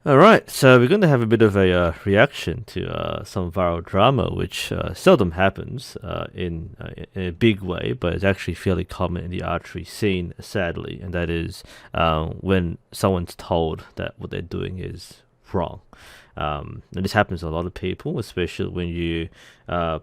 Alright, so we're going to have a bit of a reaction to some viral drama, which seldom happens in a big way, but it's actually fairly common in the archery scene, sadly, and that is when someone's told that what they're doing is wrong. And this happens to a lot of people, especially when you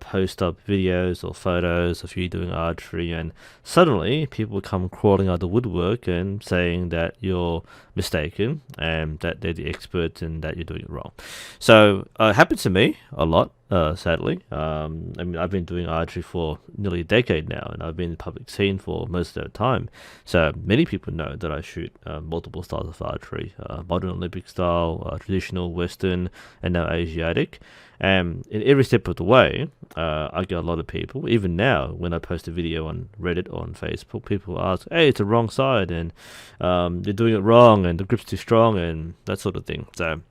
post up videos or photos of you doing archery, and suddenly people come crawling out of the woodwork and saying that you're mistaken and that they're the experts and that you're doing it wrong. So it happens to me a lot. Sadly, I mean, I've been doing archery for nearly a decade now, and I've been in the public scene for most of the time. So many people know that I shoot multiple styles of archery: modern Olympic style, traditional Western, and now Asiatic. And in every step of the way, I get a lot of people. Even now, when I post a video on Reddit or on Facebook, people ask, "Hey, it's the wrong side, and you're doing it wrong, and the grip's too strong, and that sort of thing." So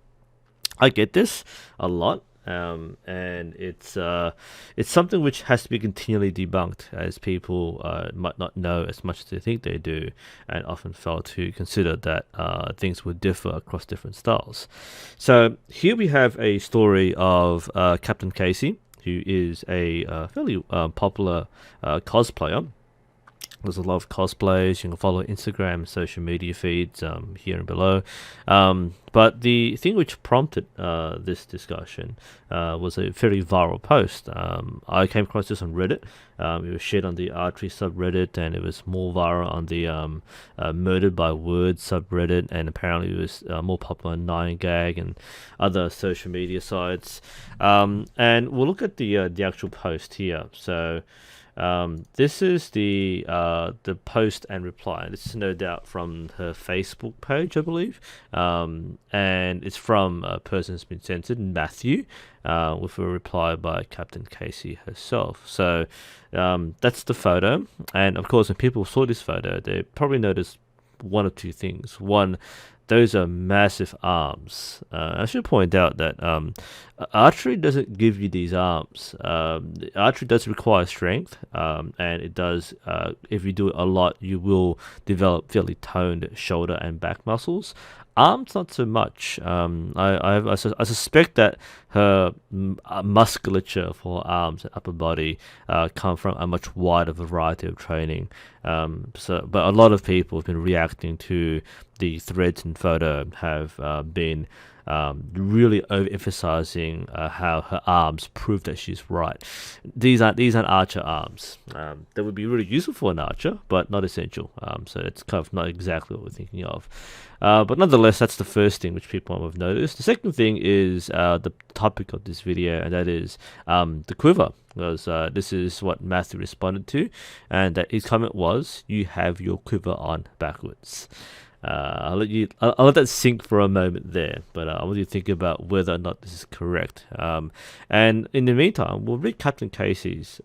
I get this a lot, and it's something which has to be continually debunked, as people might not know as much as they think they do, and often fail to consider that things would differ across different styles. So here we have a story of Captain Kaycee, who is a fairly popular cosplayer. There's a lot of cosplays. You can follow Instagram, social media feeds here and below. But the thing which prompted this discussion was a very viral post. I came across this on Reddit. It was shared on the archery subreddit, and it was more viral on the murdered by words subreddit, and apparently it was more popular on 9gag and other social media sites. And we'll look at the actual post here. So. This is the post and reply. This is no doubt from her Facebook page, I believe, and it's from a person who's been censored, Matthew, with a reply by Captain Kaycee herself. So that's the photo, and of course, when people saw this photo, they probably noticed one of two things. One, those are massive arms. I should point out that archery doesn't give you these arms. Archery does require strength, and it does. If you do it a lot, you will develop fairly toned shoulder and back muscles. Arms, not so much. I suspect that her musculature for arms and upper body come from a much wider variety of training. But a lot of people have been reacting to the threads and photo have been really overemphasizing how her arms prove that she's right. These aren't archer arms. They would be really useful for an archer, but not essential. So it's kind of not exactly what we're thinking of. But nonetheless, that's the first thing which people have noticed. The second thing is the topic of this video, and that is the quiver. Because this is what Matthew responded to, and that his comment was, "You have your quiver on backwards." I'll let that sink for a moment there, but I want you to think about whether or not this is correct. And in the meantime, we'll read Captain Kaycee's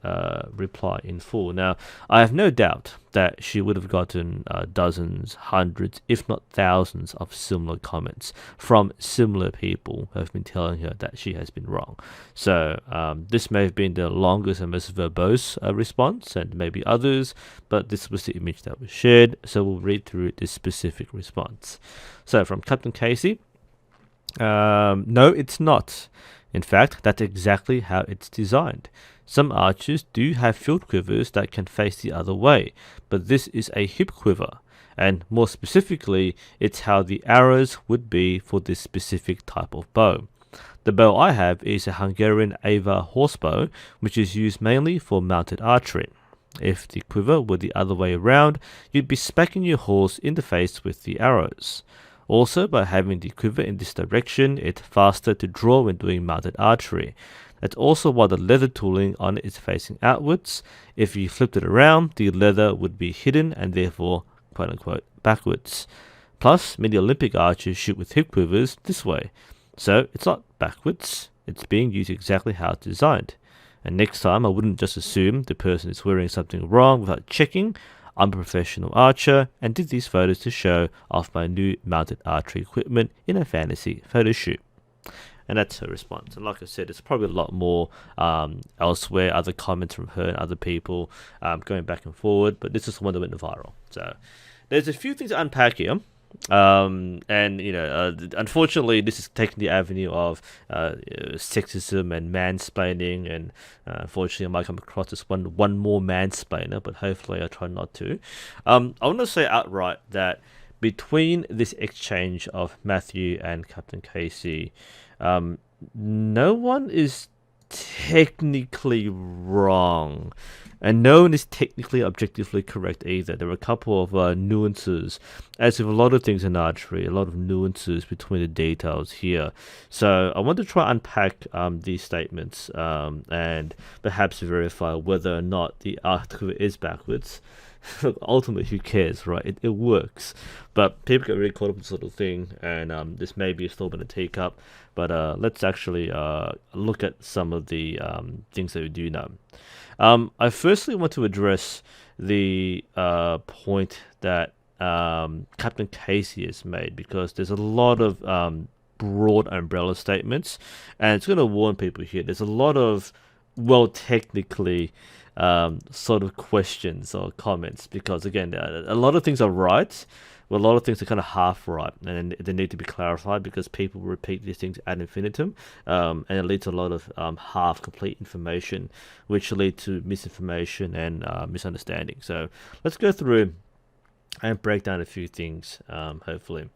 reply in full. Now, I have no doubt that she would have gotten dozens, hundreds, if not thousands of similar comments from similar people who have been telling her that she has been wrong. So this may have been the longest and most verbose response, and maybe others, but this was the image that was shared, so we'll read through this specific response. So from Captain Kaycee, no, it's not. In fact, that's exactly how it's designed. Some archers do have field quivers that can face the other way, but this is a hip quiver, and more specifically, it's how the arrows would be for this specific type of bow. The bow I have is a Hungarian Avar horsebow, which is used mainly for mounted archery. If the quiver were the other way around, you'd be smacking your horse in the face with the arrows. Also, by having the quiver in this direction, it's faster to draw when doing mounted archery. That's also why the leather tooling on it is facing outwards. If you flipped it around, the leather would be hidden and therefore, quote unquote, backwards. Plus, many Olympic archers shoot with hip quivers this way. So, it's not backwards, it's being used exactly how it's designed. And next time, I wouldn't just assume the person is wearing something wrong without checking. I'm a professional archer and did these photos to show off my new mounted archery equipment in a fantasy photo shoot. And that's her response. And like I said, there's probably a lot more elsewhere, other comments from her and other people going back and forward, but this is the one that went viral. So there's a few things to unpack here. And unfortunately, this is taking the avenue of sexism and mansplaining, and unfortunately, I might come across as one more mansplainer, but hopefully, I try not to. I want to say outright that between this exchange of Matthew and Captain Kaycee, no one is technically wrong, and no one is technically objectively correct either. There are a couple of nuances, as with a lot of things in archery, a lot of nuances between the details here. So I want to try and unpack these statements and perhaps verify whether or not the article is backwards. Ultimately, who cares, right? It works, but people get really caught up in this sort of thing, and this may be a storm in a teacup. But let's actually look at some of the things that we do know. I firstly want to address the point that Captain Kaycee has made, because there's a lot of broad umbrella statements, and it's going to warn people here. There's a lot of, well, technically sort of questions or comments, because again, a lot of things are right, but a lot of things are kind of half right, and they need to be clarified, because people repeat these things ad infinitum, and it leads to a lot of half complete information, which lead to misinformation and misunderstanding. So let's go through and break down a few things, hopefully.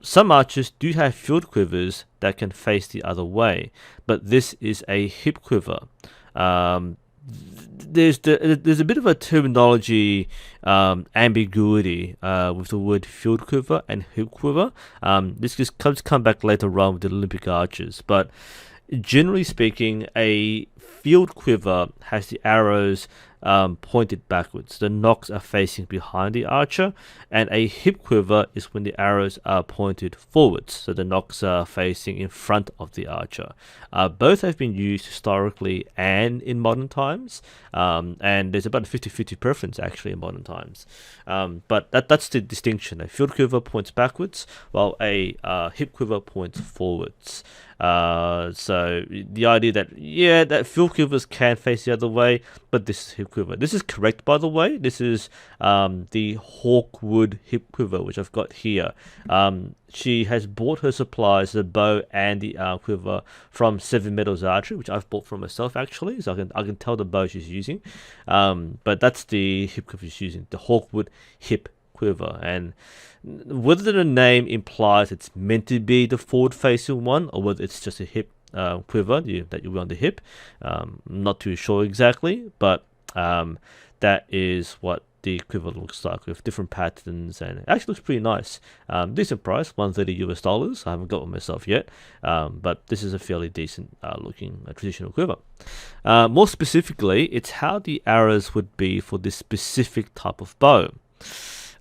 Some archers do have field quivers that can face the other way, but this is a hip quiver. There's a bit of a terminology ambiguity with the word field quiver and hip quiver. This just come back later on with the Olympic archers, but generally speaking, a field quiver has the arrows pointed backwards. The nocks are facing behind the archer, and a hip quiver is when the arrows are pointed forwards, so the nocks are facing in front of the archer. Both have been used historically and in modern times, and there's about a 50-50 preference actually in modern times. But that's the distinction. A field quiver points backwards, while a hip quiver points forwards. So the idea that, yeah, that field quivers can face the other way, but this is hip quiver. This is correct, by the way. This is the Hawkwood hip quiver, which I've got here. She has bought her supplies, the bow and the quiver, from Seven Meadows Archery, which I've bought for myself actually, so I can tell the bow she's using. But that's the hip quiver she's using, the Hawkwood hip quiver. And whether the name implies it's meant to be the forward-facing one, or whether it's just a hip quiver that you wear on the hip, not too sure exactly, but that is what the quiver looks like, with different patterns, and it actually looks pretty nice. Decent price, $130 US. I haven't got one myself yet, but this is a fairly decent looking traditional quiver. More specifically, it's how the arrows would be for this specific type of bow.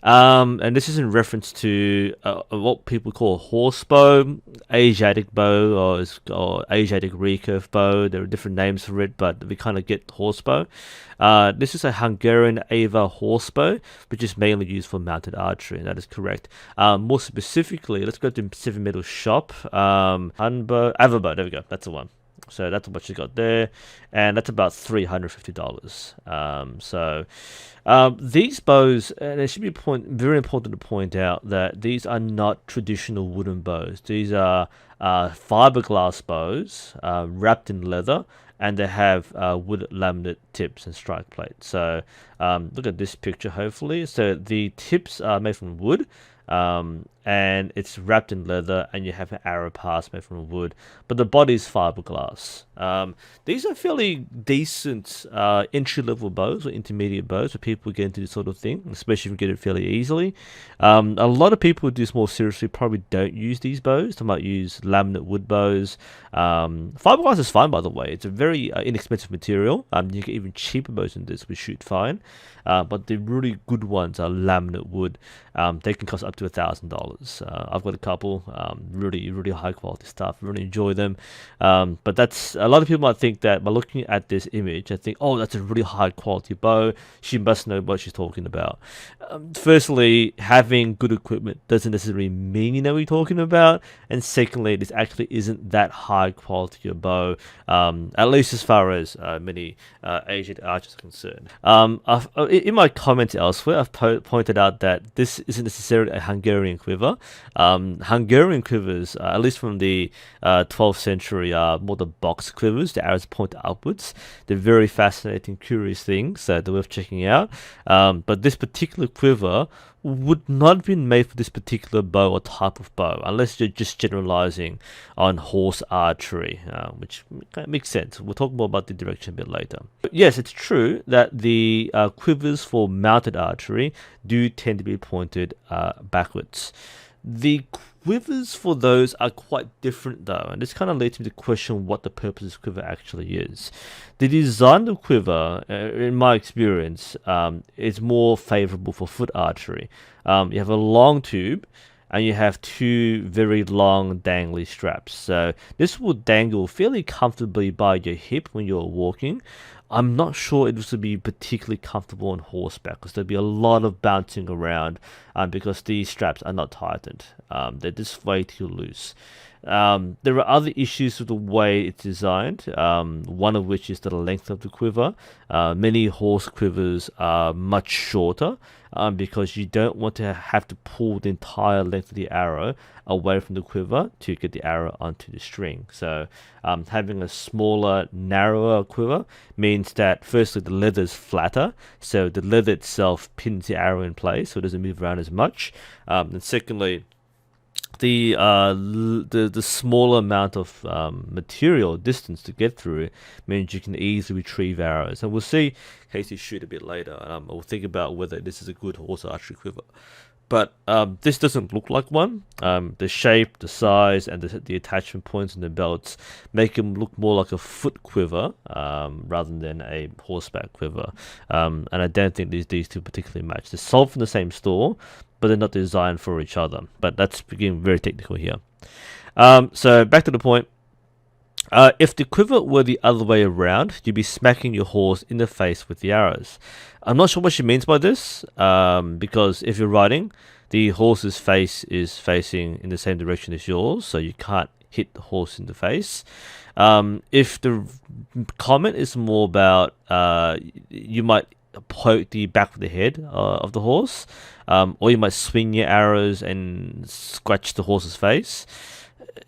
And this is in reference to what people call a horse bow, Asiatic bow, or Asiatic recurve bow. There are different names for it, but we kind of get horse bow. This is a Hungarian Avar horse bow, which is mainly used for mounted archery, and that is correct. More specifically, let's go to Seven Meadows shop. Avar bow, there we go, that's the one. So that's what you got there, and that's about $350. These bows, and it should be very important to point out that these are not traditional wooden bows. These are fiberglass bows wrapped in leather, and they have wood laminate tips and strike plates. So look at this picture, hopefully. So the tips are made from wood, and it's wrapped in leather, and you have an arrow pass made from wood, but the body is fiberglass. These are fairly decent entry-level bows or intermediate bows for people who get into this sort of thing, especially if you get it fairly easily. A lot of people who do this more seriously probably don't use these bows. They might use laminate wood bows. Fiberglass is fine, by the way. It's a very inexpensive material. You get even cheaper bows than this, which shoot fine. But the really good ones are laminate wood. They can cost up to $1,000. I've got a couple, really high quality stuff. Really enjoy them. But that's, a lot of people might think that by looking at this image, I think, oh, that's a really high quality bow. She must know what she's talking about. Firstly, having good equipment doesn't necessarily mean you know what you're talking about. And secondly, this actually isn't that high quality a bow, at least as far as many Asian archers are concerned. In my comments elsewhere, I've pointed out that this isn't necessarily a Hungarian quiver. quiver. Hungarian quivers, at least from the 12th century, are more the box quivers. The arrows point upwards. They're very fascinating, curious things that are worth checking out. But this particular quiver would not have been made for this particular bow or type of bow, unless you're just generalizing on horse archery, which makes sense. We'll talk more about the direction a bit later. But yes, it's true that the quivers for mounted archery do tend to be pointed backwards. The quivers for those are quite different though, and this kind of leads me to question what the purpose of quiver actually is. The design of quiver, in my experience, is more favorable for foot archery. You have a long tube, and you have two very long dangly straps. So this will dangle fairly comfortably by your hip when you're walking. I'm not sure it was to be particularly comfortable on horseback, because there'd be a lot of bouncing around because these straps are not tightened. They're just way too loose. There are other issues with the way it's designed, one of which is the length of the quiver. Many horse quivers are much shorter because you don't want to have to pull the entire length of the arrow away from the quiver to get the arrow onto the string. So having a smaller, narrower quiver means that firstly the leather is flatter, so the leather itself pins the arrow in place so it doesn't move around as much. And secondly, the smaller amount of material distance to get through means you can easily retrieve arrows, and we'll see Kaycee shoot a bit later. We'll think about whether this is a good horse archery quiver, but this doesn't look like one. The shape, the size, and the attachment points and the belts make them look more like a foot quiver rather than a horseback quiver, and I don't think these two particularly match. They're sold from the same store, but they're not designed for each other. But that's getting very technical here. So back to the point. If the quiver were the other way around, you'd be smacking your horse in the face with the arrows. I'm not sure what she means by this, because if you're riding, the horse's face is facing in the same direction as yours, so you can't hit the horse in the face. If the comment is more about you might poke the back of the head of the horse, or you might swing your arrows and scratch the horse's face.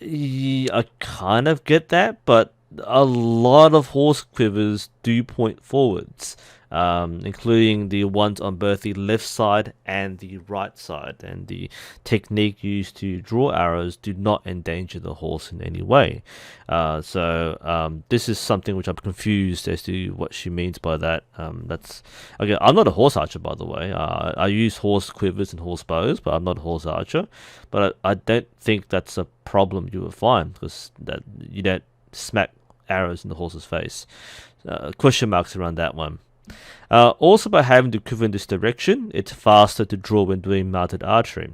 I kind of get that, but a lot of horse quivers do point forwards, including the ones on both the left side and the right side, and the technique used to draw arrows do not endanger the horse in any way. So this is something which I'm confused as to what she means by that. That's okay. I'm not a horse archer, by the way. I use horse quivers and horse bows, but I'm not a horse archer. But I don't think that's a problem you will find, because that you don't smack arrows in the horse's face. Question marks around that one. Also, by having the quiver in this direction, it's faster to draw when doing mounted archery.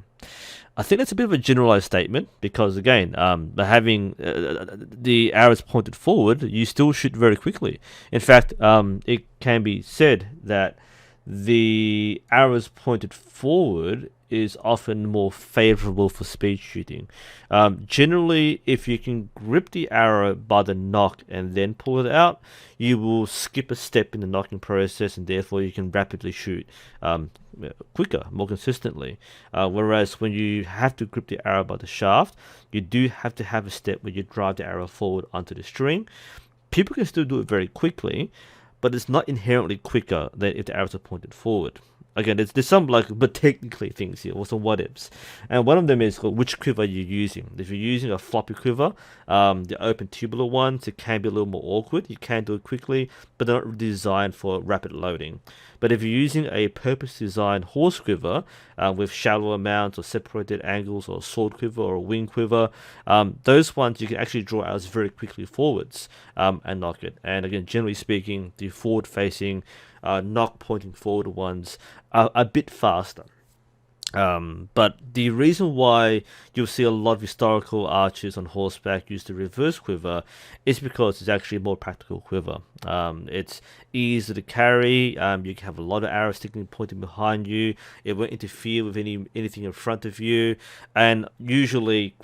I think that's a bit of a generalized statement, because again, by having the arrows pointed forward, you still shoot very quickly. In fact, it can be said that the arrows pointed forward is often more favorable for speed shooting. Generally, if you can grip the arrow by the nock and then pull it out, you will skip a step in the nocking process, and therefore you can rapidly shoot quicker, more consistently. Whereas when you have to grip the arrow by the shaft, you do have to have a step where you drive the arrow forward onto the string. People can still do it very quickly, but it's not inherently quicker than if the arrows are pointed forward. Again, there's some but technically things here, or some what ifs. And one of them is which quiver you're using. If you're using a floppy quiver, the open tubular ones, it can be a little more awkward. You can do it quickly, but they're not designed for rapid loading. But if you're using a purpose-designed horse quiver with shallower mounts or separated angles, or a sword quiver or a wing quiver, those ones you can actually draw arrows very quickly forwards and nock it. And again, generally speaking, the forward-facing nock pointing forward ones are a bit faster. But the reason why you'll see a lot of historical archers on horseback use the reverse quiver is because it's actually a more practical quiver. It's easy to carry. You can have a lot of arrows sticking pointing behind you. It won't interfere with anything in front of you, and usually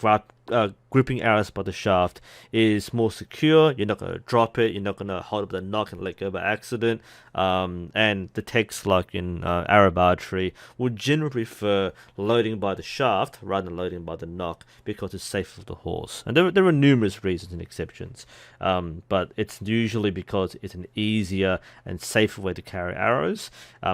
gripping arrows by the shaft is more secure. You're not going to drop it. You're not going to hold up the knock and let go by accident. And the techs, like in Arab archery, would generally prefer loading by the shaft rather than loading by the knock because it's safer for the horse. And there are numerous reasons and exceptions, but it's usually because it's an easier and safer way to carry arrows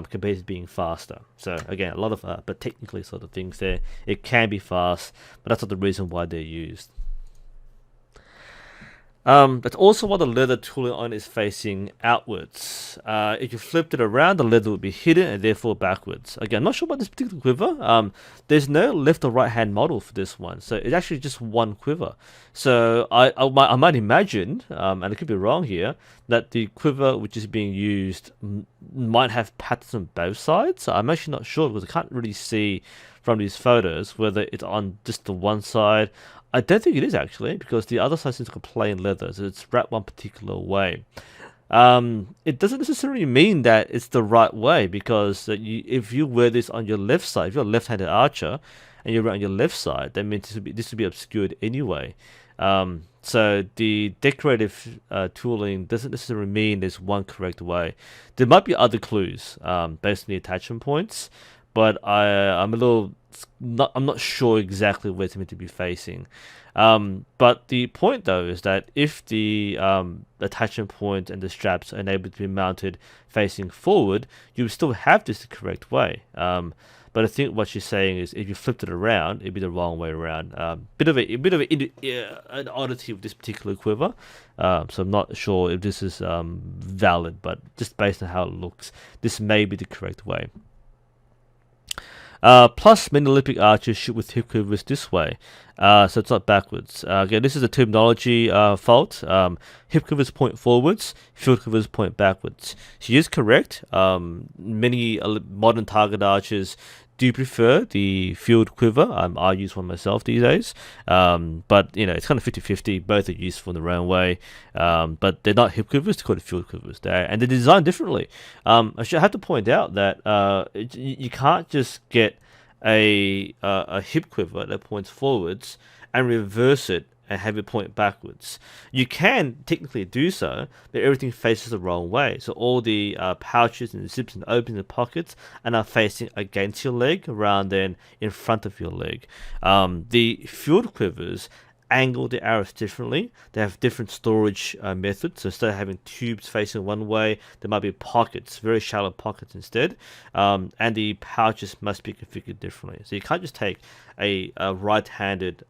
compared to being faster. So again, a lot of but technically sort of things there. It can be fast, but that's not the reason why they're used. That's also why the leather tooling on is facing outwards. If you flipped it around, the leather would be hidden and therefore backwards. Again, I'm not sure about this particular quiver. There's no left or right hand model for this one, so it's actually just one quiver. So I might imagine, and I could be wrong here, that the quiver which is being used might have patterns on both sides. So I'm actually not sure because I can't really see from these photos whether it's on just the one side. I don't think it is actually, because the other side seems like a plain leather, so it's wrapped one particular way. It doesn't necessarily mean that it's the right way, because if you wear this on your left side, if you're a left-handed archer and you're on your left side, that means this would be obscured anyway. So the decorative tooling doesn't necessarily mean there's one correct way. There might be other clues based on the attachment points, but I'm not sure exactly where it's meant to be facing. But the point though is that if the attachment point and the straps are able to be mounted facing forward, you would still have this the correct way. But I think what she's saying is if you flipped it around, it'd be the wrong way around. Bit of an oddity with this particular quiver. So I'm not sure if this is valid, but just based on how it looks, this may be the correct way. Plus, many Olympic archers shoot with hip quivers this way, so it's not backwards. Again, this is a terminology fault. Hip quivers point forwards, field quivers point backwards. She is correct. Many modern target archers do prefer the field quiver. I use one myself these days, but it's kind of 50-50. Both are useful in their own way, but they're not hip quivers. They're called field quivers. And they're designed differently. I should have to point out that you can't just get a hip quiver that points forwards and reverse it and have it point backwards. You can technically do so, but everything faces the wrong way. So all the pouches and the zips and openings and pockets are now facing against your leg rather than in front of your leg. The field quivers angle the arrows differently. They have different storage methods. So instead of having tubes facing one way, there might be pockets, very shallow pockets instead. And the pouches must be configured differently. So you can't just take a right-handed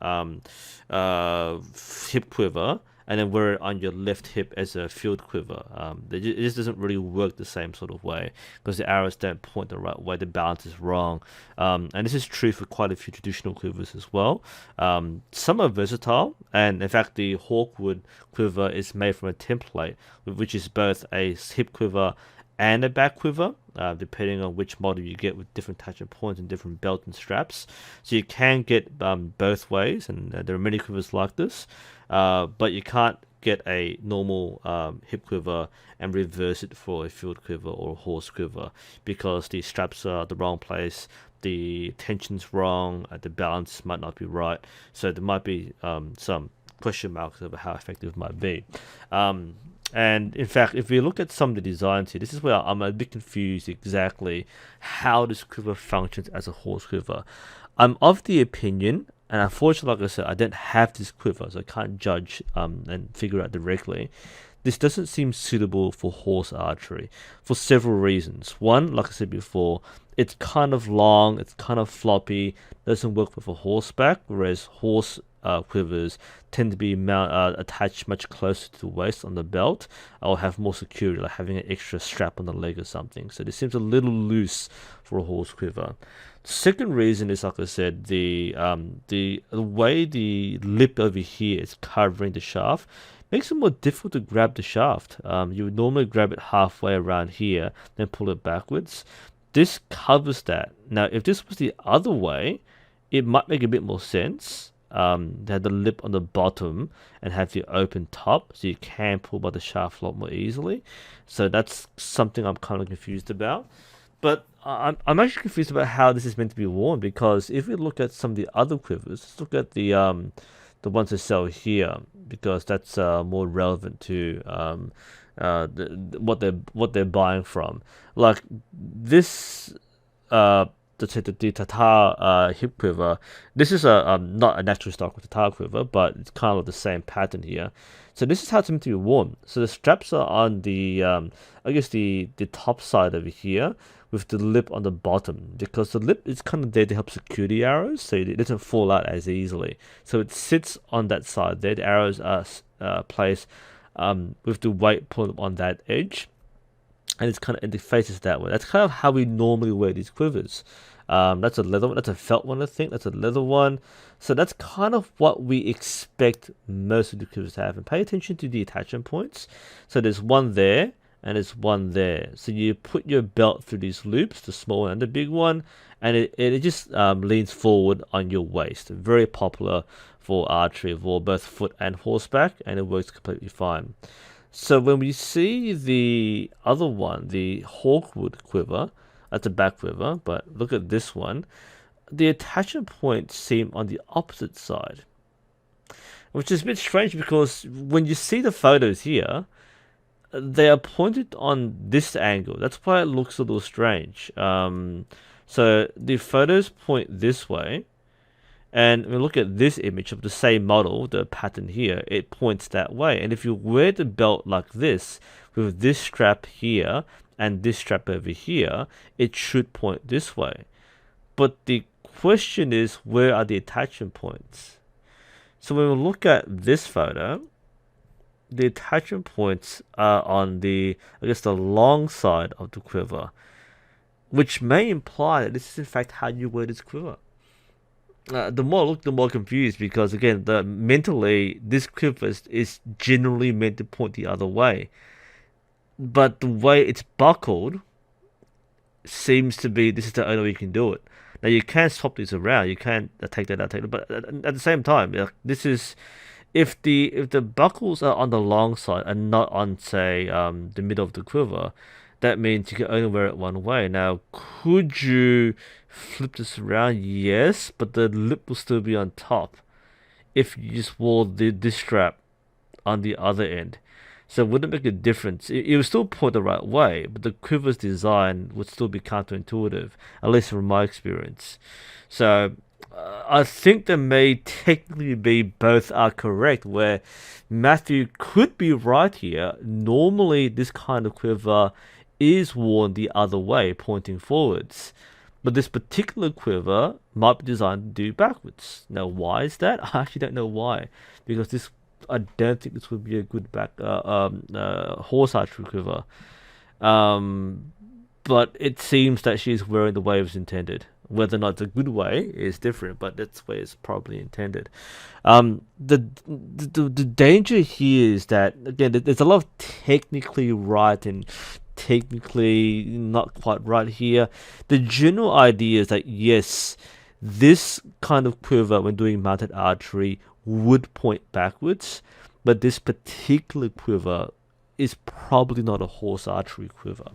hip quiver and then wear it on your left hip as a field quiver. It just doesn't really work the same sort of way because the arrows don't point the right way, the balance is wrong. And this is true for quite a few traditional quivers as well. Some are versatile, and in fact the Hawkwood quiver is made from a template, which is both a hip quiver and a back quiver, depending on which model you get with different attachment points and different belt and straps. So you can get both ways, and there are many quivers like this. But you can't get a normal hip quiver and reverse it for a field quiver or a horse quiver because the straps are the wrong place, the tension's wrong, the balance might not be right. So there might be some question marks over how effective it might be. And in fact, if we look at some of the designs here, this is where I'm a bit confused exactly how this quiver functions as a horse quiver. I'm of the opinion, and unfortunately, like I said, I don't have this quiver, so I can't judge and figure out directly. This doesn't seem suitable for horse archery for several reasons. One, like I said before, it's kind of long, it's kind of floppy, doesn't work with a horseback, whereas horse quivers tend to be attached much closer to the waist on the belt, or have more security, like having an extra strap on the leg or something. So this seems a little loose for a horse quiver. Second reason is, like I said, the way the lip over here is covering the shaft makes it more difficult to grab the shaft. You would normally grab it halfway around here, then pull it backwards. This covers that. Now, if this was the other way, it might make a bit more sense. They have the lip on the bottom and have the open top, so you can pull by the shaft a lot more easily. So that's something I'm kind of confused about. But I'm actually confused about how this is meant to be worn, because if we look at some of the other quivers, let's look at the the ones they sell here, because that's more relevant to what they're buying from. Like this, the Tatar hip quiver. This is a not a natural stock with Tatar quiver, but it's kind of the same pattern here. So this is how it's meant to be worn. So the straps are on the I guess the top side over here, with the lip on the bottom, because the lip is kind of there to help secure the arrows so it doesn't fall out as easily. So it sits on that side there. The arrows are placed with the weight put on that edge, and it's kind of, it faces that way. That's kind of how we normally wear these quivers. That's a leather one. That's a felt one, I think. That's a leather one. So that's kind of what we expect most of the quivers to have. And pay attention to the attachment points. So there's one there, and there's one there. So you put your belt through these loops, the small one and the big one, and it just leans forward on your waist. Very popular for archery, for both foot and horseback, and it works completely fine. So when we see the other one, the Hawkwood quiver, that's a back quiver, but look at this one, the attachment points seem on the opposite side, which is a bit strange because when you see the photos here, they are pointed on this angle. That's why it looks a little strange. So the photos point this way, and when we look at this image of the same model, the pattern here, it points that way. And if you wear the belt like this, with this strap here and this strap over here, it should point this way. But the question is, where are the attachment points? So when we look at this photo, the attachment points are on the, I guess, the long side of the quiver, which may imply that this is in fact how you wear this quiver. The more I look, the more confused, because again, mentally, this quiver is generally meant to point the other way, but the way it's buckled seems to be this is the only way you can do it. Now you can swap these around, you can take that out, take it, but at the same time, this is if the buckles are on the long side and not on, say, the middle of the quiver, that means you can only wear it one way. Now, could you flip this around? Yes, but the lip will still be on top if you just wore this strap on the other end. So it wouldn't make a difference. It would still point the right way, but the quiver's design would still be counterintuitive, at least from my experience. So I think there may technically be both are correct, where Matthew could be right here. Normally, this kind of quiver is worn the other way, pointing forwards. But this particular quiver might be designed to do backwards. Now, why is that? I actually don't know why. Because I don't think this would be a good horse archery quiver. But it seems that she's wearing the way it was intended. Whether or not it's a good way is different, but that's the way it's probably intended. The danger here is that, again, there's a lot of technically right and technically not quite right here. The general idea is that, yes, this kind of quiver when doing mounted archery would point backwards, but this particular quiver is probably not a horse archery quiver.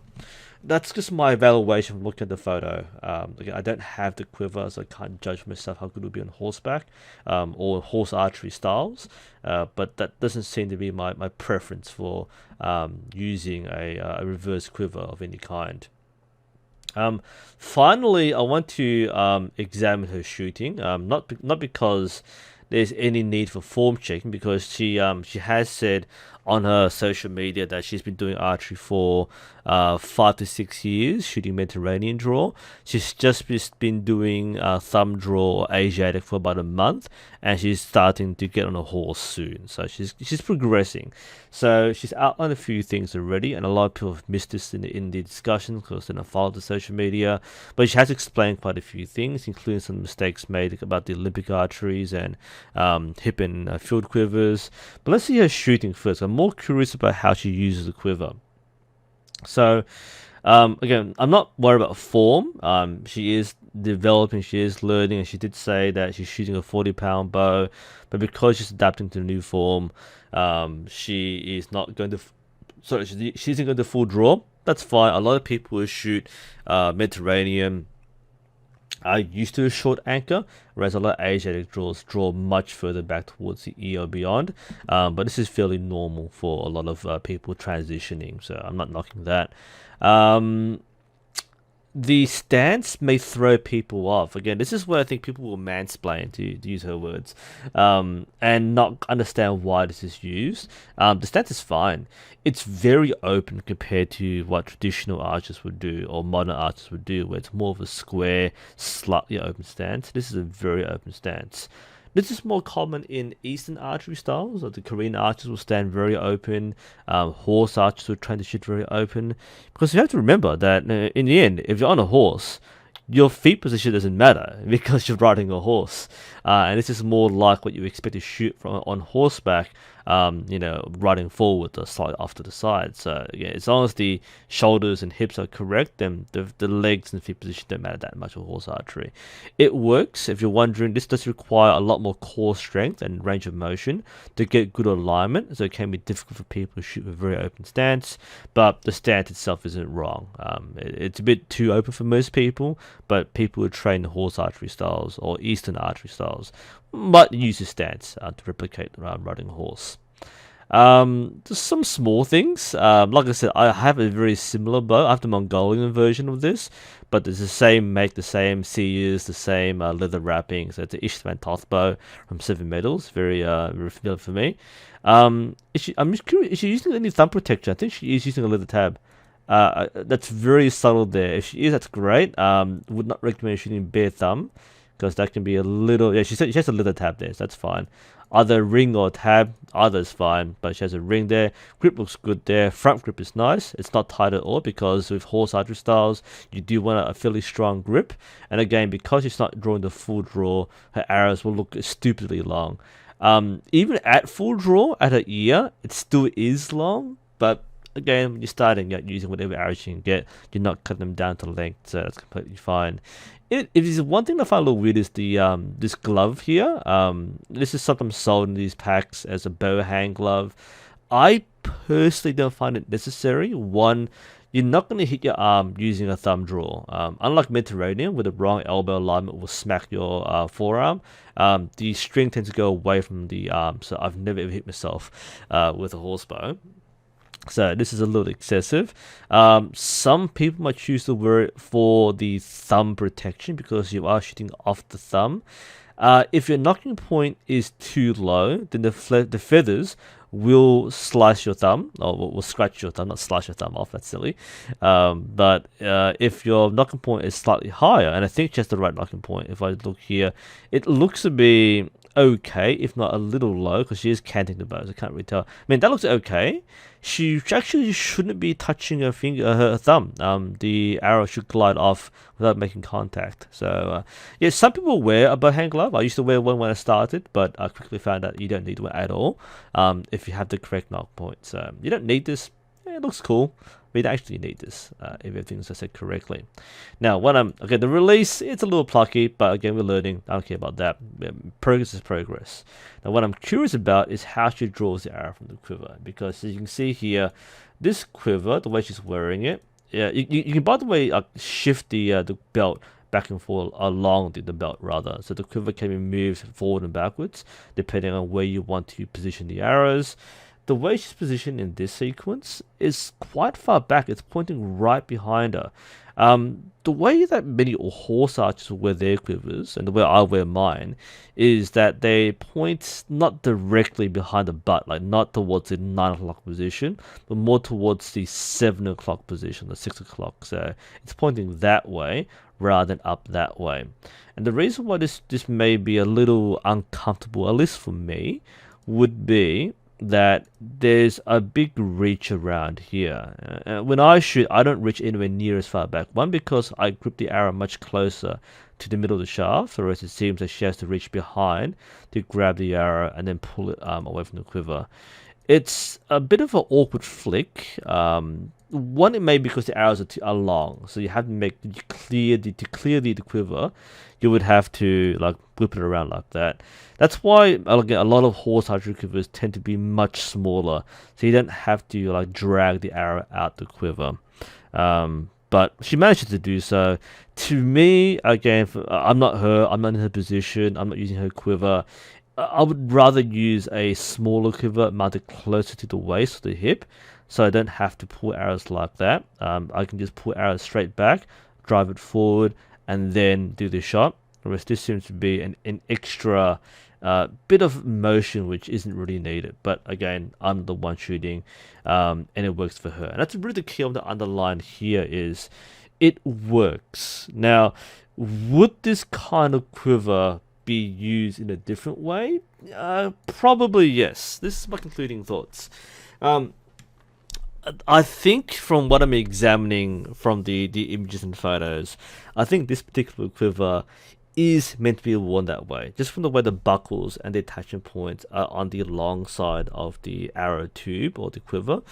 That's just my evaluation from looking at the photo. Again, I don't have the quiver, so I can't judge myself how good it would be on horseback or horse archery styles. But that doesn't seem to be my preference for using a reverse quiver of any kind. Finally, I want to examine her shooting. Not because there's any need for form checking, because she has said on her social media that she's been doing archery for 5 to 6 years, shooting Mediterranean draw. She's just been doing thumb draw or Asiatic for about a month, and she's starting to get on a horse soon. So she's progressing. So she's outlined a few things already, and a lot of people have missed this in the discussion because they don't follow the social media. But she has explained quite a few things, including some mistakes made about the Olympic archeries and hip and field quivers. But let's see her shooting first. I'm more curious about how she uses the quiver. So, again, I'm not worried about form. She is developing, she is learning, and she did say that she's shooting a 40-pound bow, but because she's adapting to the new form, she is not going to. She isn't going to full draw. That's fine. A lot of people will shoot Mediterranean are used to a short anchor, whereas a lot of Asiatic drawers draw much further back towards the ear or beyond. But this is fairly normal for a lot of people transitioning, so I'm not knocking that. The stance may throw people off. Again, this is where I think people will mansplain, to use her words, and not understand why this is used. The stance is fine. It's very open compared to what traditional archers would do or modern archers would do, where it's more of a square, slightly open stance. This is a very open stance. This is more common in Eastern archery styles. Like the Korean archers will stand very open. Horse archers will transition very open. Because you have to remember that in the end, if you're on a horse, your feet position doesn't matter because you're riding a horse. And this is more like what you expect to shoot from on horseback, riding forward or slightly off to the side. So yeah, as long as the shoulders and hips are correct, then the legs and feet position don't matter that much for horse archery. It works. If you're wondering, this does require a lot more core strength and range of motion to get good alignment, so it can be difficult for people to shoot with a very open stance, but the stance itself isn't wrong. It's a bit too open for most people, but people who train horse archery styles or Eastern archery styles might use this stance to replicate riding a horse. Just some small things. Like I said, I have a very similar bow. I have the Mongolian version of this, but it's the same make, the same seers, the same leather wrapping. So it's an Istvan Toth bow from 7 Meadows. Very familiar for me. I'm just curious, is she using any thumb protection? I think she is using a leather tab. That's very subtle there. If she is, that's great. Would not recommend shooting bare thumb, because that can be a little... Yeah, she said she has a leather tab there, so that's fine. Either ring or tab, either is fine, but she has a ring there. Grip looks good there. Front grip is nice. It's not tight at all, because with horse archery styles, you do want a fairly strong grip. And again, because she's not drawing the full draw, her arrows will look stupidly long. Even at full draw, at her ear, it still is long, but again, when you're starting out using whatever arrows you can get, you're not cutting them down to length, so that's completely fine. If there's one thing I find a little weird is the this glove here. This is sometimes sold in these packs as a bow hand glove. I personally don't find it necessary. One, you're not going to hit your arm using a thumb draw. Unlike Mediterranean, where the wrong elbow alignment will smack your forearm, the string tends to go away from the arm, so I've never ever hit myself with a horse bow. So this is a little excessive. Some people might choose to wear it for the thumb protection because you are shooting off the thumb. If your knocking point is too low, then the feathers will slice your thumb, or will scratch your thumb, not slice your thumb off, that's silly. But if your knocking point is slightly higher, and I think just the right knocking point, if I look here, it looks to be okay, if not a little low, because she is canting the bows. I can't really tell. I mean, that looks okay. She actually shouldn't be touching her her thumb. The arrow should glide off without making contact. So, yeah, some people wear a bow hand glove. I used to wear one when I started, but I quickly found out you don't need one at all if you have the correct knock point. So, you don't need this. It looks cool. We don't actually need this if everything's said correctly. Now, okay, the release, it's a little plucky, but again, we're learning. I don't care about that. Progress is progress. Now, what I'm curious about is how she draws the arrow from the quiver, because as you can see here, this quiver, the way she's wearing it, yeah, you can, by the way, shift the belt back and forth along the belt rather, so the quiver can be moved forward and backwards depending on where you want to position the arrows. The way she's positioned in this sequence is quite far back. It's pointing right behind her. The way that many horse archers wear their quivers, and the way I wear mine, is that they point not directly behind the butt, like not towards the 9 o'clock position, but more towards the 7 o'clock position, the 6 o'clock. So it's pointing that way rather than up that way. And the reason why this may be a little uncomfortable, at least for me, would be that there's a big reach around here. When I shoot, I don't reach anywhere near as far back. One, because I grip the arrow much closer to the middle of the shaft, whereas it seems that she has to reach behind to grab the arrow and then pull it away from the quiver. It's a bit of an awkward flick. One, it may be because the arrows are long, so you have to clear the quiver. You would have to like whip it around like that. That's why again, a lot of horse archery quivers tend to be much smaller, so you don't have to like drag the arrow out the quiver. But but she managed to do so. To me, again, I'm not her. I'm not in her position. I'm not using her quiver. I would rather use a smaller quiver mounted closer to the waist or the hip, so I don't have to pull arrows like that. I can just pull arrows straight back, drive it forward, and then do the shot. Whereas this seems to be an extra bit of motion which isn't really needed. But again, I'm the one shooting, and it works for her. And that's really the key of the underline here is it works. Now, would this kind of quiver be used in a different way? Probably yes. This is my concluding thoughts. I think from what I'm examining from the images and photos, I think this particular quiver is meant to be worn that way. Just from the way the buckles and the attachment points are on the long side of the arrow tube or the quiver,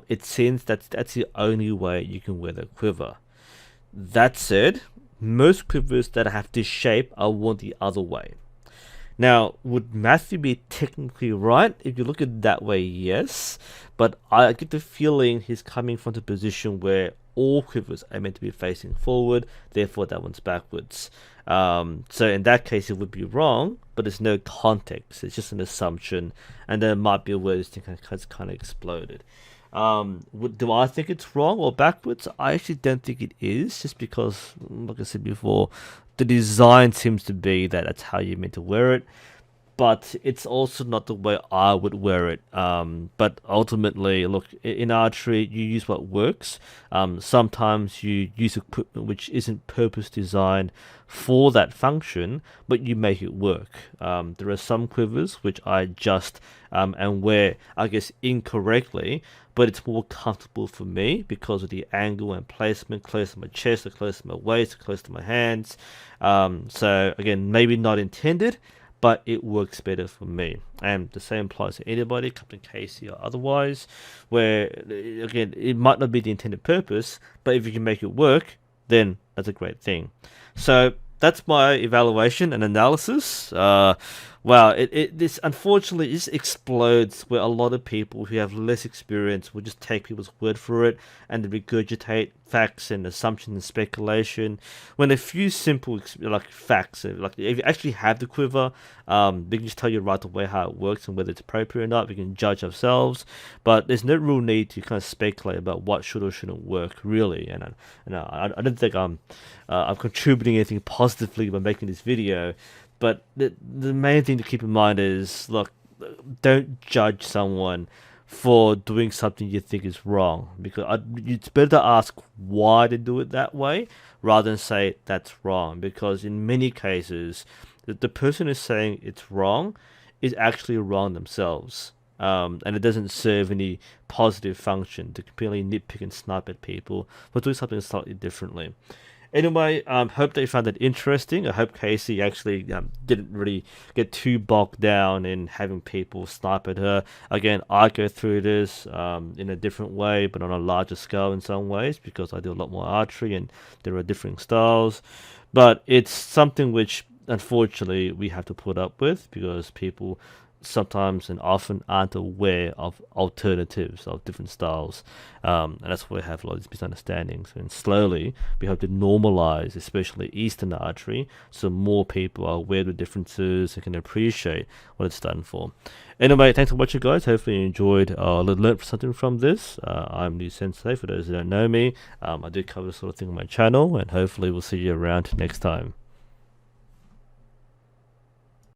it seems that's the only way you can wear the quiver. That said, most quivers that have this shape are worn the other way. Now, would Matthew be technically right? If you look at it that way, yes. But I get the feeling he's coming from the position where all quivers are meant to be facing forward, therefore that one's backwards. So in that case, it would be wrong, but there's no context. It's just an assumption, and there might be a word this thing has kind of exploded. Do I think it's wrong or backwards? I actually don't think it is, just because, like I said before, the design seems to be that that's how you're meant to wear it, but it's also not the way I would wear it. But ultimately, look, in archery, you use what works. Sometimes you use equipment which isn't purpose designed for that function, but you make it work. There are some quivers which I adjust and wear, I guess, incorrectly, but it's more comfortable for me because of the angle and placement, close to my chest, or close to my waist, or close to my hands. So again, maybe not intended, but it works better for me. And the same applies to anybody, Captain Kaycee or otherwise, where, again, it might not be the intended purpose, but if you can make it work, then that's a great thing. So that's my evaluation and analysis. Wow, this unfortunately just explodes where a lot of people who have less experience will just take people's word for it and regurgitate facts and assumptions and speculation. When a few simple facts, like if you actually have the quiver, we can just tell you right away how it works and whether it's appropriate or not. We can judge ourselves, but there's no real need to kind of speculate about what should or shouldn't work, really. And I don't think I'm contributing anything positively by making this video. But the main thing to keep in mind is, look, don't judge someone for doing something you think is wrong, because it's better to ask why they do it that way rather than say that's wrong, because in many cases the person who's saying it's wrong is actually wrong themselves, and it doesn't serve any positive function to completely nitpick and snipe at people for doing something slightly differently. Anyway, hope they found it interesting. I hope Kaycee actually didn't really get too bogged down in having people snipe at her. Again, I go through this in a different way, but on a larger scale in some ways, because I do a lot more archery and there are different styles. But it's something which, unfortunately, we have to put up with, because people sometimes and often aren't aware of alternatives of different styles, and that's why we have a lot of these misunderstandings. And slowly we hope to normalize, especially Eastern archery, so more people are aware of the differences and can appreciate what it's done for. Anyway, thanks for watching, guys. Hopefully you enjoyed or learned something from this. I'm NUSensei, for those who don't know me. I do cover this sort of thing on my channel, and hopefully we'll see you around next time.